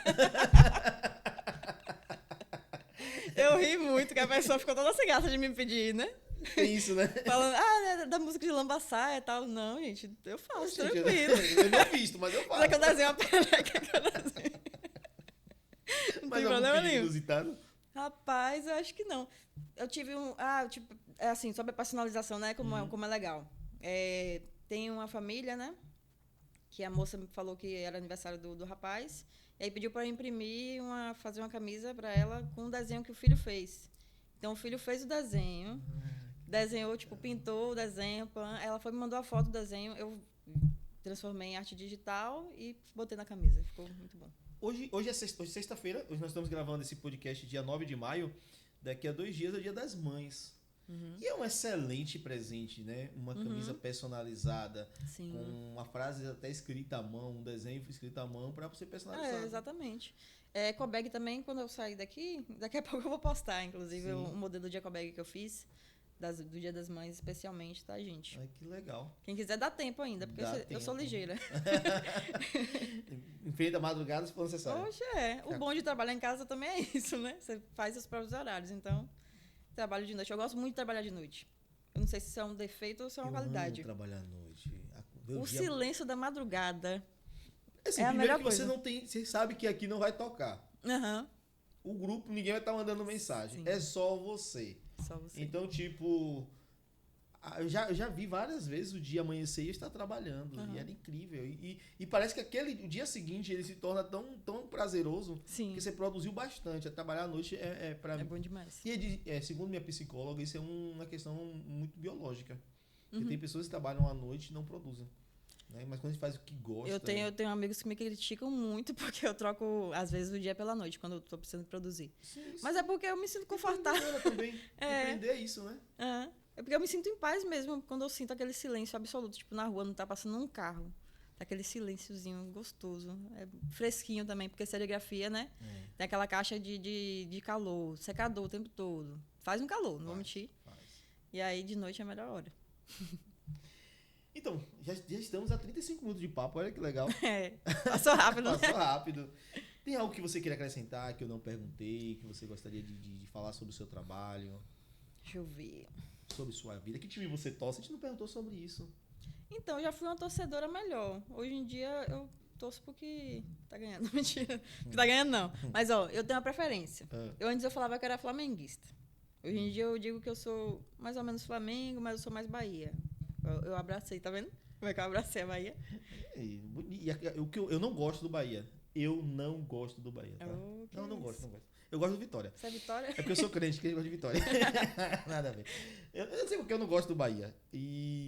Eu ri muito, que a pessoa ficou toda sem graça de me pedir, né? Tem isso, né? Falando, da música de Lambaçaia e tal. Não, gente, eu faço, tranquilo. Eu não visto, mas eu faço. Será que eu desenho uma perereca que eu desenho? Não Mas tem algum problema pedido nenhum. inusitado? Rapaz, eu acho que não. Eu tive assim, sobre a personalização, né? Como é legal. Tem uma família, né? Que a moça me falou que era aniversário do rapaz. E aí pediu para eu imprimir, fazer uma camisa para ela com o desenho que o filho fez. Então o filho fez o desenho, desenhou, tipo, pintou o desenho. Ela foi me mandou a foto do desenho, eu transformei em arte digital e botei na camisa. Ficou muito bom. Hoje é sexta-feira, hoje nós estamos gravando esse podcast dia 9 de maio. Daqui a 2 dias é o Dia das Mães. E é um excelente presente, né? Uma camisa personalizada, Sim. com uma frase até escrita à mão, um desenho escrito à mão para você personalizar. Exatamente. Ecobag também, quando eu sair daqui a pouco eu vou postar, inclusive, o modelo de ecobag que eu fiz, do Dia das Mães especialmente, tá, gente? Ai, que legal. Quem quiser dá tempo ainda, porque eu sou ligeira. Enfrenta a madrugada se for necessário. Poxa, O bom de trabalhar em casa também é isso, né? Você faz os próprios horários, então, trabalho de noite. Eu gosto muito de trabalhar de noite. Eu não sei se isso é um defeito ou se é uma qualidade. Amo trabalhar à noite. O silêncio da madrugada assim, é a primeiro melhor que coisa. você não tem, você sabe que aqui não vai tocar. Aham. O grupo, ninguém vai estar mandando mensagem. Sim. É só você. Só você. Então, tipo, Eu já vi várias vezes o dia amanhecer e eu estar trabalhando. E era incrível. E parece que o dia seguinte ele se torna tão prazeroso. Sim. Que você produziu bastante. Trabalhar à noite para mim. É bom demais. E segundo minha psicóloga, isso é uma questão muito biológica. Porque tem pessoas que trabalham à noite e não produzem. Né? Mas quando a gente faz o que gosta... Eu tenho amigos que me criticam muito porque eu troco, às vezes, o dia pela noite, quando eu tô precisando produzir. Sim, Mas é porque eu me sinto confortável. Também. Empreender é isso, né? É porque eu me sinto em paz mesmo quando eu sinto aquele silêncio absoluto. Tipo, na rua não tá passando um carro. Tá aquele silênciozinho gostoso. É fresquinho também, porque serigrafia, né? Tem aquela caixa de calor, secador o tempo todo. Faz um calor, não vou mentir. E aí, de noite, é a melhor hora. Então, já estamos a 35 minutos de papo. Olha que legal. Passou rápido, né? Passou rápido. Tem algo que você queria acrescentar, que eu não perguntei, que você gostaria de falar sobre o seu trabalho? Deixa eu ver. Sobre sua vida. Que time você torce? A gente não perguntou sobre isso. Então, eu já fui uma torcedora melhor. Hoje em dia, eu torço porque tá ganhando. Mentira. Não tá ganhando, não. Mas, ó, eu tenho uma preferência. Antes eu falava que eu era flamenguista. Hoje em dia eu digo que eu sou mais ou menos Flamengo, mas eu sou mais Bahia. Eu abracei, tá vendo? Como é que eu abracei a Bahia? Eu não gosto do Bahia. Eu não gosto do Bahia, tá? Não gosto. Eu gosto do Vitória. Você é Vitória? É porque eu sou crente, que eu gosto de Vitória. Nada a ver. Eu não sei porque eu não gosto do Bahia.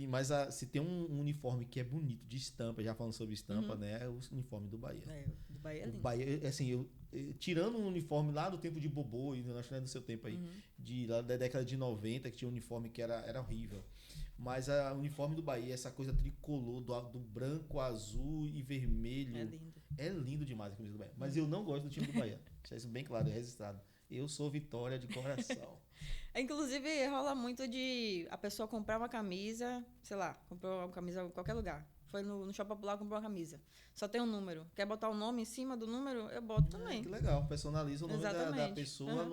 Mas se tem um uniforme que é bonito, de estampa, já falando sobre estampa, né? É o uniforme do Bahia. Do Bahia é lindo. O Bahia, assim, tirando um uniforme lá do tempo de Bobô, e acho que não é do seu tempo aí, lá da década de 90, que tinha um uniforme que era horrível. Mas o uniforme do Bahia, essa coisa tricolor, do branco, azul e vermelho. É lindo. É lindo demais a camisa do Bahia. Mas eu não gosto do time do Bahia. Deixar isso bem claro, é registrado. Eu sou Vitória de coração. Inclusive, rola muito de a pessoa comprar uma camisa, sei lá, comprou uma camisa em qualquer lugar. Foi no Shopping Popular, comprou uma camisa. Só tem um número. Quer botar o nome em cima do número? Eu boto também. Que legal. Personaliza o nome da pessoa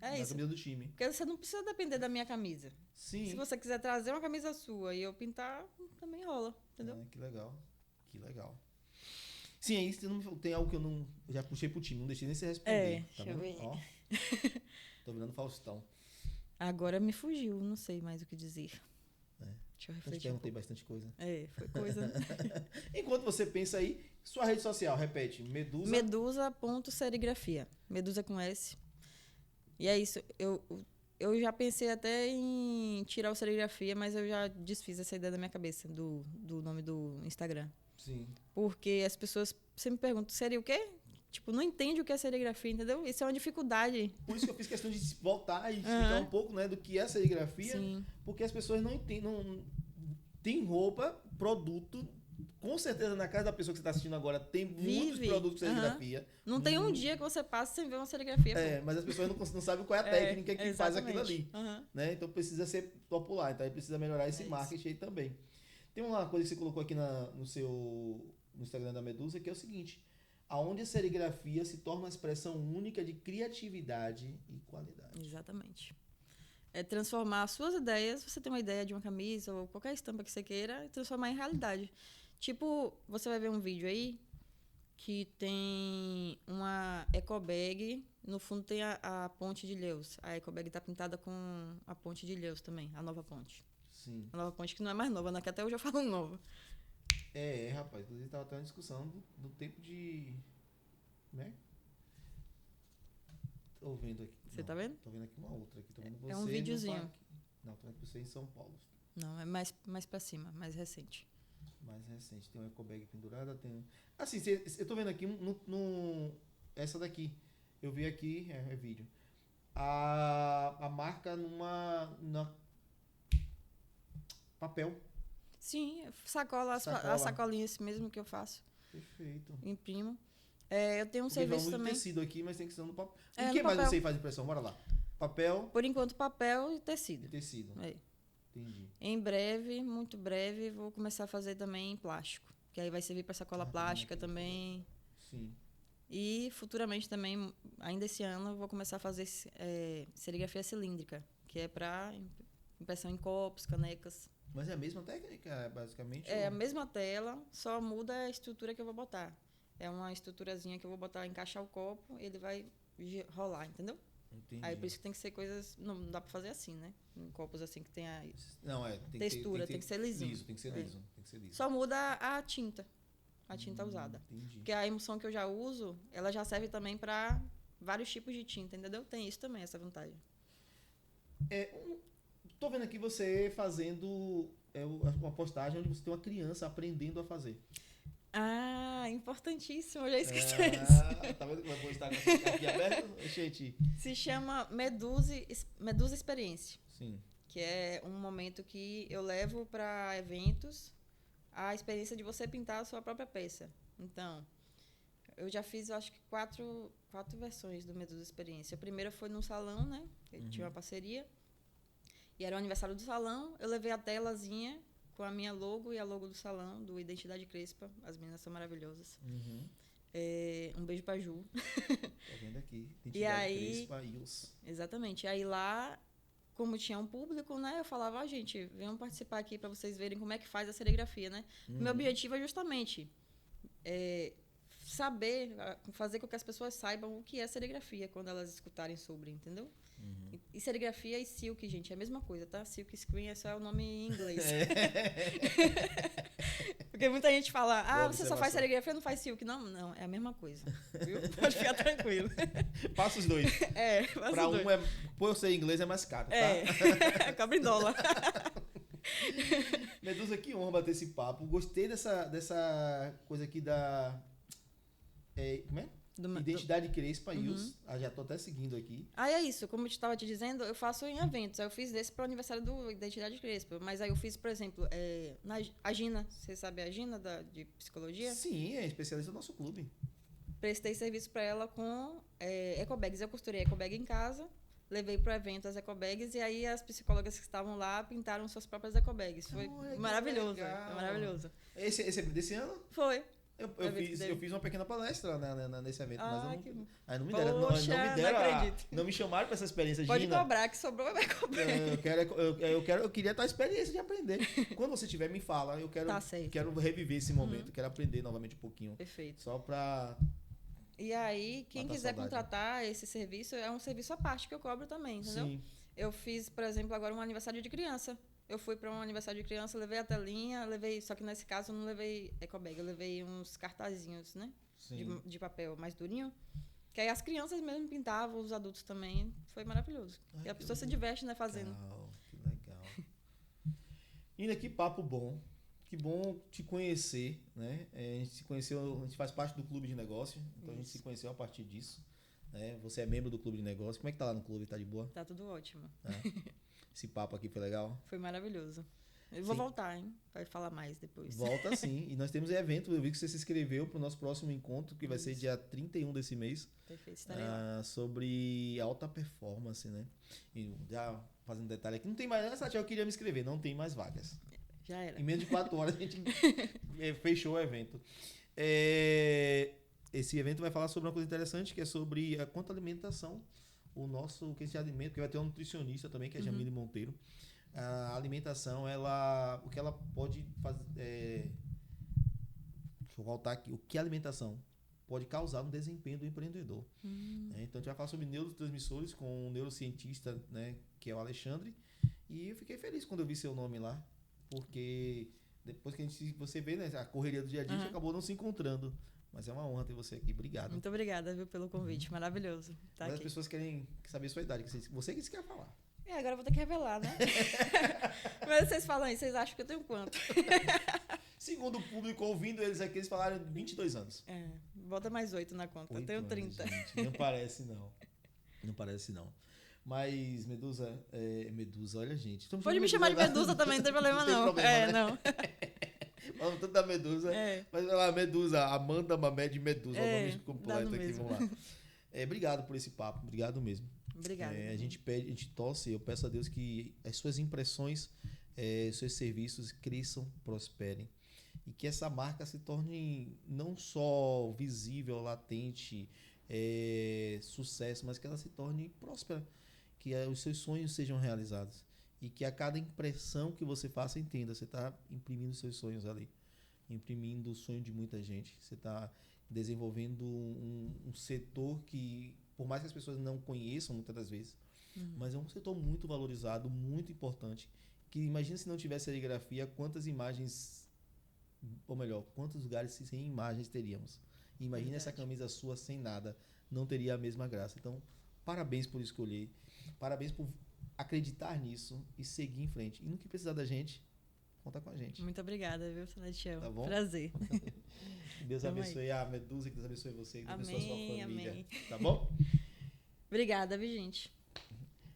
na camisa do time. Porque você não precisa depender da minha camisa. Sim. Se você quiser trazer uma camisa sua e eu pintar, também rola. Entendeu? Que legal. Que legal. Sim, aí tem algo que eu já puxei pro time, não deixei nem você responder. Tá deixa eu ver. Ó, tô virando Faustão. Agora me fugiu, não sei mais o que dizer. Deixa eu refletir. Eu te perguntei bastante coisa. Foi coisa. Enquanto você pensa aí, sua rede social, repete, Medusa. Medusa.serigrafia. Medusa com S. E é isso. Eu já pensei até em tirar o serigrafia, mas eu já desfiz essa ideia da minha cabeça, do nome do Instagram. Sim. Porque as pessoas sempre perguntam, seria o quê? Tipo, não entende o que é serigrafia, entendeu? Isso é uma dificuldade. Por isso que eu fiz questão de voltar e explicar um pouco, né, do que é serigrafia. Sim. Porque as pessoas não entendem. Tem roupa, produto. Com certeza na casa da pessoa que você está assistindo agora tem muitos produtos de serigrafia. Não tem um dia que você passa sem ver uma serigrafia. Mas as pessoas não sabem qual é a técnica que faz aquilo ali. Né? Então precisa ser popular. Então aí precisa melhorar esse marketing aí também. Tem uma coisa que você colocou aqui no Instagram da Medusa, que é o seguinte: aonde a serigrafia se torna uma expressão única de criatividade e qualidade. Exatamente. É transformar as suas ideias, você tem uma ideia de uma camisa ou qualquer estampa que você queira, e transformar em realidade. Tipo, você vai ver um vídeo aí que tem uma ecobag, no fundo tem a ponte de Ilhéus. A ecobag está pintada com a ponte de Ilhéus também, a nova ponte. Sim. A nova ponte que não é mais nova, né? Que até hoje eu falo nova. Rapaz. Inclusive, estava tendo uma discussão do tempo de... Né? Tô vendo aqui. Você tá vendo? Tô vendo aqui uma outra. Aqui. Tô vendo você um videozinho. Não, tô vendo você em São Paulo. Não, é mais pra cima, mais recente. Mais recente. Tem uma ecobag pendurada, tem... Assim, eu tô vendo aqui essa daqui. Eu vi aqui, é vídeo. A marca na papel. Sim, sacola. As sacolinhas mesmo que eu faço. Perfeito. Imprimo. Eu tenho um serviço também. Tem tecido aqui, mas tem que ser no papel. E o que mais você faz impressão? Bora lá. Papel. Por enquanto, papel e tecido. Entendi. Em breve, muito breve, vou começar a fazer também em plástico. Que aí vai servir para sacola plástica também. Sim. E futuramente também, ainda esse ano, eu vou começar a fazer serigrafia cilíndrica, que é para impressão em copos, canecas. Mas é a mesma técnica, basicamente? É a mesma tela, só muda a estrutura que eu vou botar. É uma estruturazinha que eu vou botar, encaixar o copo, ele vai rolar, entendeu? Entendi. Aí por isso que tem que ser coisas... Não dá pra fazer assim, né? Em copos assim que tem a Não, textura, tem que ser lisinho. Liso, tem que ser liso. Tem que ser liso. Só muda a tinta. A tinta usada. Entendi. Porque a emulsão que eu já uso, ela já serve também pra vários tipos de tinta, entendeu? Tem isso também, essa vantagem. Tô vendo aqui você fazendo uma postagem onde você tem uma criança aprendendo a fazer. Ah, importantíssimo, eu já esqueci isso. Tá vendo que eu vou estar aqui aberto? Gente. Se chama Medusa Experiência, Sim. que é um momento que eu levo para eventos a experiência de você pintar a sua própria peça. Então, eu já fiz, eu acho que quatro versões do Medusa Experiência. A primeira foi num salão, né? Eu tinha uma parceria. E era o aniversário do salão. Eu levei a telazinha com a minha logo e a logo do salão, do Identidade Crespa. As meninas são maravilhosas. Um beijo pra Ju. Tá vendo aqui? Identidade Crespa e os... Exatamente. E aí lá, como tinha um público, né? Eu falava, gente, venham participar aqui para vocês verem como é que faz a serigrafia, né? Meu objetivo é justamente saber, fazer com que as pessoas saibam o que é serigrafia quando elas escutarem sobre, entendeu? E serigrafia e silk, gente, é a mesma coisa, tá? Silk screen é só o nome em inglês. Porque muita gente fala, você só faz serigrafia, não faz silk. Não, é a mesma coisa, viu? Pode ficar tranquilo. Passa os dois. Pra um, por eu ser inglês, é mais caro, tá? Cobra em dólar. Medusa, que honra bater esse papo. Gostei dessa coisa aqui da... como é? Identidade Crespa e os... já tô até seguindo aqui. É isso. Como eu estava te dizendo, eu faço em eventos. Aí eu fiz desse para o aniversário do Identidade Crespa. Mas aí eu fiz, por exemplo, a Gina. Você sabe a Gina de psicologia? Sim, é especialista do nosso clube. Prestei serviço para ela com ecobags. Eu costurei ecobag em casa, levei para o evento as ecobags e aí as psicólogas que estavam lá pintaram suas próprias ecobags. Foi maravilhoso. Foi maravilhoso. Esse é desse ano? Foi. Eu fiz uma pequena palestra nesse evento, mas não me não me chamaram para essa experiência. Pode Gina, cobrar que sobrou eu queria estar a experiência de aprender. Quando você tiver, me fala. Eu quero reviver esse momento, quero aprender novamente um pouquinho. Perfeito. Só para... E aí, quem quiser contratar esse serviço, é um serviço à parte que eu cobro também, entendeu? Sim. Eu fiz, por exemplo, agora um aniversário de criança. Eu fui para um aniversário de criança, levei a telinha, só que nesse caso eu não levei ecobag, eu levei uns cartazinhos, né? De papel mais durinho. Que aí as crianças mesmo pintavam, os adultos também. Foi maravilhoso. E a pessoa se diverte, né, fazendo. Que legal. Ina, que papo bom. Que bom te conhecer, né? A gente se conheceu, a gente faz parte do clube de negócio, então a gente se conheceu a partir disso. Né? Você é membro do clube de negócio. Como é que tá lá no clube? Tá de boa? Tá tudo ótimo. Esse papo aqui foi legal? Foi maravilhoso. Eu vou voltar, hein? Vai falar mais depois. Volta sim. E nós temos evento. Eu vi que você se inscreveu para o nosso próximo encontro, que vai ser dia 31 desse mês. Perfeito, estarei lá. Sobre alta performance, né? E já fazendo detalhe aqui, não tem mais... Eu queria me inscrever, não tem mais vagas. Já era. Em menos de 4 horas a gente fechou o evento. Esse evento vai falar sobre uma coisa interessante, que é sobre a quanto alimentação, o que esse alimento, porque vai ter um nutricionista também, que é a Jamile Monteiro. A alimentação, o que ela pode fazer... deixa eu voltar aqui. O que a alimentação pode causar no desempenho do empreendedor. Então, a gente vai falar sobre neurotransmissores com um neurocientista, né, que é o Alexandre. E eu fiquei feliz quando eu vi seu nome lá, porque depois que você vê, né, a correria do dia a dia, a gente acabou não se encontrando. Mas é uma honra ter você aqui. Obrigado. Muito obrigada, viu, pelo convite. Maravilhoso. Mas as pessoas querem saber sua idade. Você que quer falar. Agora eu vou ter que revelar, né? Mas vocês falam aí, vocês acham que eu tenho quanto? Segundo o público, ouvindo eles aqui, eles falaram 22 anos. Bota mais 8 na conta. Eu tenho 30. Gente, não parece, não. Não parece, não. Mas, Medusa, olha, gente. Pode me chamar de Medusa também, não tem problema, não. Não. Falando tanto da Medusa. Mas olha lá, Medusa, Amanda Mamed Medusa, o nome completo aqui, vamos lá. Obrigado por esse papo, obrigado mesmo. Obrigada. A gente torce, eu peço a Deus que as suas impressões, seus serviços cresçam, prosperem. E que essa marca se torne não só visível, latente, sucesso, mas que ela se torne próspera. Que os seus sonhos sejam realizados. E que a cada impressão que você faça, entenda, você está imprimindo seus sonhos ali. Imprimindo o sonho de muita gente. Você está desenvolvendo um setor que por mais que as pessoas não conheçam muitas das vezes, mas é um setor muito valorizado, muito importante, que imagina se não tivesse serigrafia, quantas imagens, ou melhor, quantos lugares sem imagens teríamos. Imagina essa camisa sua sem nada, não teria a mesma graça. Então, parabéns por escolher, parabéns por acreditar nisso e seguir em frente. E no que precisar da gente, conta com a gente. Muito obrigada, viu, Salatiel? Tá bom? Prazer. Que Deus Tamo abençoe a Medusa, que Deus abençoe você, que Deus abençoe a sua família. Amém. Tá bom? Obrigada, viu, gente?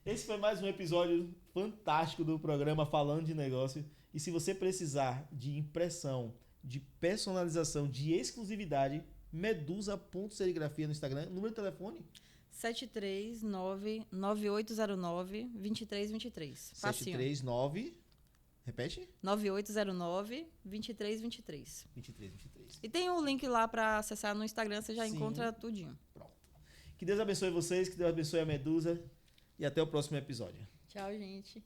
Esse foi mais um episódio fantástico do programa Falando de Negócio. E se você precisar de impressão, de personalização, de exclusividade, medusa.serigrafia no Instagram. Número de telefone? 739-9809-2323. 739... Repete? 9809-2323. 2323. E tem o link lá para acessar no Instagram, você já Sim. encontra tudinho. Pronto. Que Deus abençoe vocês, que Deus abençoe a Medusa. E até o próximo episódio. Tchau, gente.